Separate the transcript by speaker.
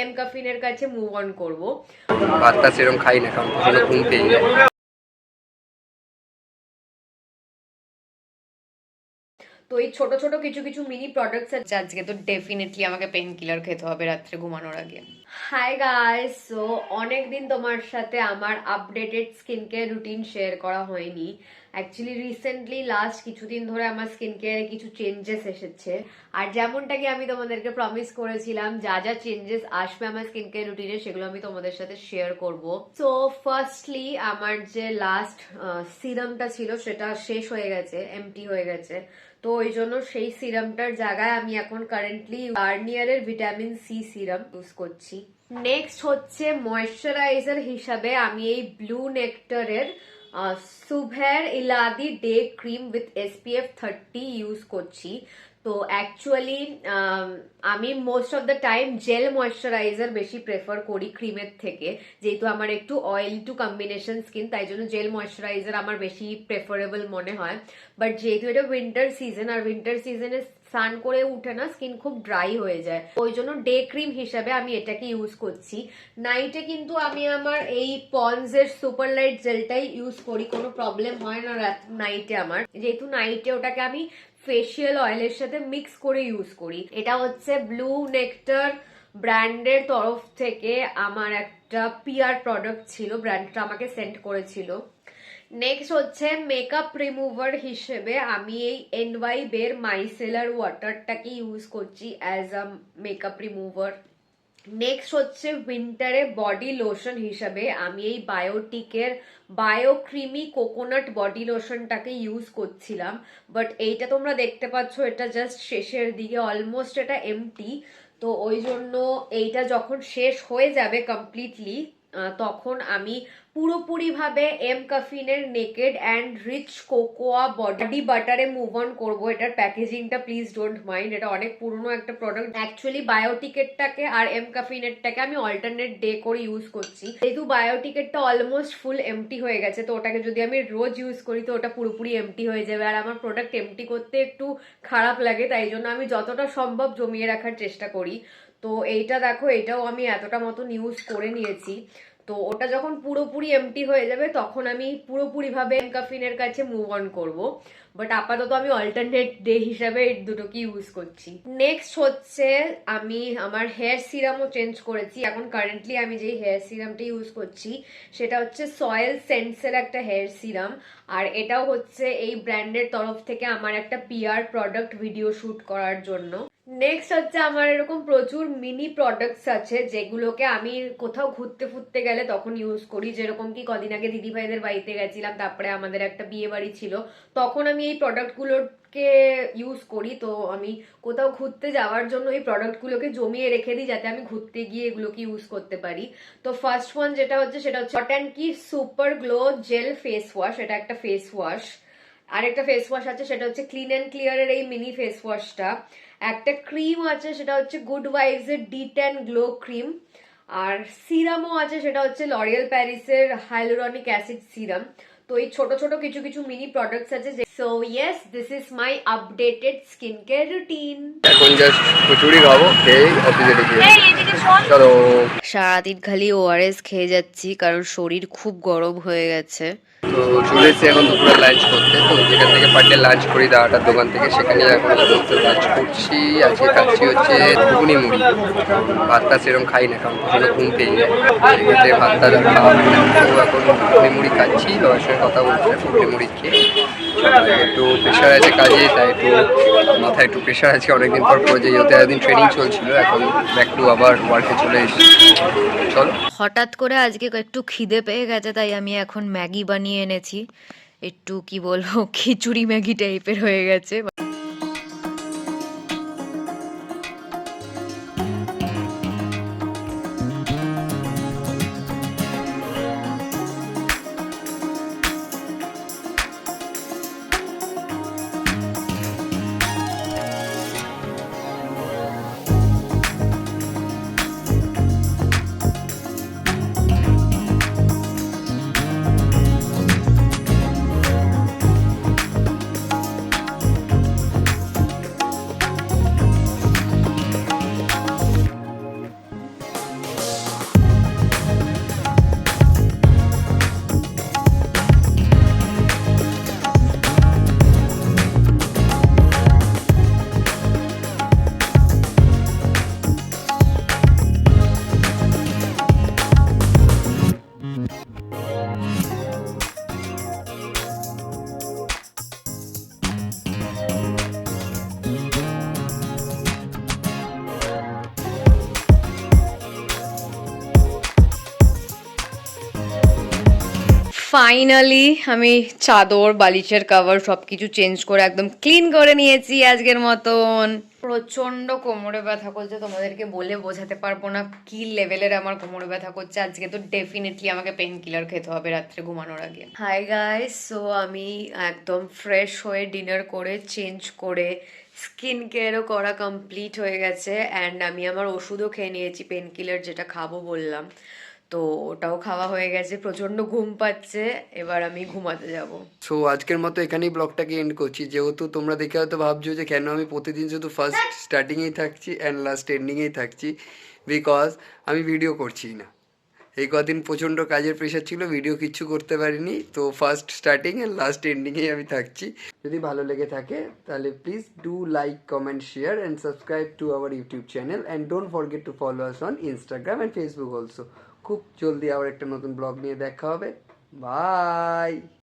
Speaker 1: M কাফিনের কাছে move on করব।
Speaker 2: ভাতটা সেরকম খাই না কারণ প্রচন্ড ঘুম পেয়ে যায়।
Speaker 1: তো এই ছোট ছোট কিছু কিছু মিনি প্রোডাক্টস আছে, আজকে তো ডেফিনেটলি আমাকে পেন কিলার খেতে হবে রাত্রে ঘুমানোর আগে। হাই গাইস, সো অনেকদিন তোমার সাথে আমার updated skin care routine share করা হয়নি। অ্যাকচুয়ালি রিসেন্টলি লাস্ট কিছুদিন ধরে আমার স্কিন কেয়ারে কিছু চেঞ্জেস এসেছে, আর যেমনটাকে আমি তোমাদেরকে প্রমিস করেছিলাম যা যা চেঞ্জেস আসবে আমার স্কিন কেয়ার রুটিনে সেগুলো আমি তোমাদের সাথে শেয়ার করব। সো ফার্স্টলি আমার যে লাস্ট সিরামটা ছিল সেটা শেষ হয়ে গেছে, এমটি হয়ে গেছে। তো ওই জন্য সেই সিরামটার জায়গায় আমি এখন কারেন্টলি গার্নিয়ারের ভিটামিন সি সিরাম ইউজ করছি। নেক্সট হচ্ছে ময়শ্চারাইজার হিসাবে আমি এই ব্লু নেক্টারের Shubhr Eladi day cream with SPF 30 use করছি। তো অ্যাকচুয়ালি আমি most of the time gel moisturiser বেশি প্রেফার করি ক্রিমের থেকে, যেহেতু আমার একটু অয়েল টু কম্বিনেশন স্কিন, তাই জন্য জেল ময়শ্চারাইজার আমার বেশি প্রেফারেবল মনে হয়। বাট যেহেতু এটা উইন্টার সিজন, আর উইন্টার সিজনে স্নান করে উঠে না স্কিন খুব ড্রাই হয়ে যায়, ওই জন্য ডে ক্রিম হিসাবে আমি এটাকে ইউজ করছি। নাইটে কিন্তু আমি আমার এই পন্ডস এর সুপার লাইট জেলটাই ইউজ করি, কোনো প্রবলেম হয় না নাইটে আমার, যেহেতু নাইটে ওটাকে আমি ফেসিয়াল অয়েলের সাথে মিক্স করে ইউজ করি। এটা হচ্ছে ব্লু নেক্টার ব্র্যান্ডের তরফ থেকে আমার একটা পিআর প্রোডাক্ট ছিল, ব্র্যান্ডটা আমাকে সেন্ড করেছিল। নেক্সট হচ্ছে মেকআপ রিমুভার হিসেবে আমি এই NYB এর মাইসেলার ওয়াটারটাকে ইউজ করছি as a makeup remover. Next হচ্ছে উইন্টারে বডি লোশন হিসাবে আমি এই বায়োটিকের বায়ো ক্রিমি কোকোনাট বডি লোশনটাকে ইউজ করছিলাম, বাট এইটা তোমরা দেখতে পাচ্ছ এটা জাস্ট শেষের দিকে, অলমোস্ট এটা এমটি। তো ওই জন্য এইটা যখন শেষ হয়ে যাবে কমপ্লিটলি তখন আমি পুরোপুরি ভাবে এম কাফিনের naked and rich cocoa body বাটারে মুভ অন করবো। এটার প্যাকেজিংটা প্লিজ ডোন্ট মাইন্ড, এটা অনেক পুরনো একটা প্রোডাক্ট। অ্যাকচুয়ালি বায়োটিকেটটাকে আর এম কাফিনেরটাকে আমি অল্টারনেট ডে করে ইউজ করছি, যেহেতু বায়োটিকেটটা অলমোস্ট ফুল এমটি হয়ে গেছে, তো ওটাকে যদি আমি রোজ ইউজ করি তো ওটা পুরোপুরি এমটি হয়ে যাবে, আর আমার প্রোডাক্ট এমটি করতে একটু খারাপ লাগে, তাই জন্য আমি যতটা সম্ভব জমিয়ে রাখার চেষ্টা করি। তো এইটা দেখো, এটাও আমি এতটা মতন ইউজ করে নিয়েছি। তো ওটা যখন পুরোপুরি এমটি হয়ে যাবে তখন আমি পুরোপুরি ভাবে এম কাফিনের কাছে মুভ অন করব, বাট আপাতত আমি অল্টারনেট ডে হিসাবে এই দুটোকে ইউজ করছি। নেক্সট হচ্ছে আমি আমার হেয়ার সিরামও চেঞ্জ করেছি। এখন কারেন্টলি আমি যেই হেয়ার সিরামটা ইউজ করছি সেটা হচ্ছে সয়েল সেন্সের একটা হেয়ার সিরাম, আর এটাও হচ্ছে এই ব্র্যান্ডের তরফ থেকে আমার একটা পিআর প্রোডাক্ট ভিডিও শুট করার জন্য। নেক্সট হচ্ছে আমার এরকম প্রচুর মিনি প্রোডাক্টস আছে যেগুলোকে আমি কোথাও ঘুরতে ফুরতে গেলে তখন ইউজ করি, যেরকম কি কদিন আগে দিদি ভাইদের বাড়িতে গেছিলাম, তারপরে আমাদের একটা বিয়ে বাড়ি ছিল, তখন আমি এই প্রোডাক্টগুলোকে ইউজ করি। তো আমি কোথাও ঘুরতে যাওয়ার জন্য এই প্রোডাক্টগুলোকে জমিয়ে রেখে দিই যাতে আমি ঘুরতে গিয়ে এগুলোকে ইউজ করতে পারি। তো ফার্স্ট ওয়ান যেটা হচ্ছে সেটা হচ্ছে হট অ্যান্ড কি super glow jail face wash, এটা একটা ফেস ওয়াশ। আরেকটা ফেস ওয়াশ আছে সেটা হচ্ছে ক্লিন অ্যান্ড ক্লিয়ারের এই মিনি ফেস ওয়াশটা। একটা ক্রিম আছে সেটা হচ্ছে গুড ভাইবস এর D10 গ্লো ক্রিম, আর সিরামও আছে সেটা হচ্ছে লরিয়াল প্যারিসের হাইলুরনিক অ্যাসিড সিরাম। তো এই ছোট ছোট কিছু কিছু মিনি প্রোডাক্টস আছে। So yes, this is my updated skin care routine.
Speaker 2: এখন জাস্ট কচুরি খাবো, খেয়ে অফিসে ঢুকে চলো।
Speaker 1: সারাদিন খালি ORS খেয়ে যাচ্ছি কারণ শরীর খুব গরম হয়ে গেছে।
Speaker 2: তো চলে এসেছি এখন দুপুরে লাঞ্চ করতে, তো যেখান থেকে পারলে লাঞ্চ করি দাওয়াটার দোকান থেকে, সেখানে এখন লাঞ্চ করছি। আজকে খাচ্ছি হচ্ছে ঘুগনি মুড়ি। ভাতটা সেরকম খাই না কারণ প্রচন্ড ঘুম পেয়ে যায়, সেক্ষেত্রে ভাতটা খাওয়া হয় না। তো এখন ঘুগনি মুড়ি খাচ্ছি, বাবার সঙ্গে কথা বলছে ঘুগনি মুড়ি খেয়ে। একটু প্রেশার আছে কাজে, তাই একটু মাথায় একটু প্রেশার আছে অনেকদিন পর পরে, যেহেতু এতদিন ট্রেনিং চলছিল, এখন ব্যাক টু আবার ওয়ার্কে চলে এসেছি। চলো।
Speaker 3: হঠাৎ করে আজকে একটু খিদে পেয়ে গেছে, তাই আমি এখন ম্যাগি বানিয়ে এনেছি। একটু কি বলবো, খিচুড়ি ম্যাগি টাইপের হয়ে গেছে।
Speaker 1: ফাইনালি আমি চাদর বালিশের কভার সবকিছু চেঞ্জ করে একদম ক্লিন করে নিয়েছি আজকের মতন। প্রচন্ড কোমরে ব্যথা করছে, তোমাদেরকে বলে বোঝাতে পারবো না কি লেভেলের আমার কোমরে ব্যথা করছে আজকে। তো ডেফিনেটলি আমাকে পেন কিলার খেতে হবে রাত্রে ঘুমানোর আগে। হাই গাইস, সো আমি একদম ফ্রেশ হয়ে ডিনার করে চেঞ্জ করে স্কিন কেয়ারও করা কমপ্লিট হয়ে গেছে অ্যান্ড আমি আমার ওষুধও খেয়ে নিয়েছি পেন কিলার, যেটা খাবো বললাম, তো ওটাও খাওয়া হয়ে গেছে। প্রচন্ড ঘুম পাচ্ছে, এবার আমি ঘুমাতে যাব।
Speaker 2: সো আজকের মতো এখানেই ব্লগটাকে এন্ড করছি। যেহেতু তোমরা দেখে হয়তো ভাবছো যে কেন আমি প্রতিদিন শুধু ফার্স্ট স্টার্টিংয়েই থাকছি অ্যান্ড লাস্ট এন্ডিংয়েই থাকছি, বিকজ আমি ভিডিও করছি না। এই কদিন প্রচণ্ড কাজের প্রেশার ছিল, ভিডিও কিচ্ছু করতে পারিনি, তো ফার্স্ট স্টার্টিং অ্যান্ড লাস্ট এন্ডিংয়েই আমি থাকছি। যদি ভালো লেগে থাকে তাহলে please do like, comment, share and subscribe to our YouTube channel and don't forget to follow us on Instagram and Facebook also. খুব জলদি আবার একটা নতুন ব্লগ নিয়ে দেখা হবে। বাই।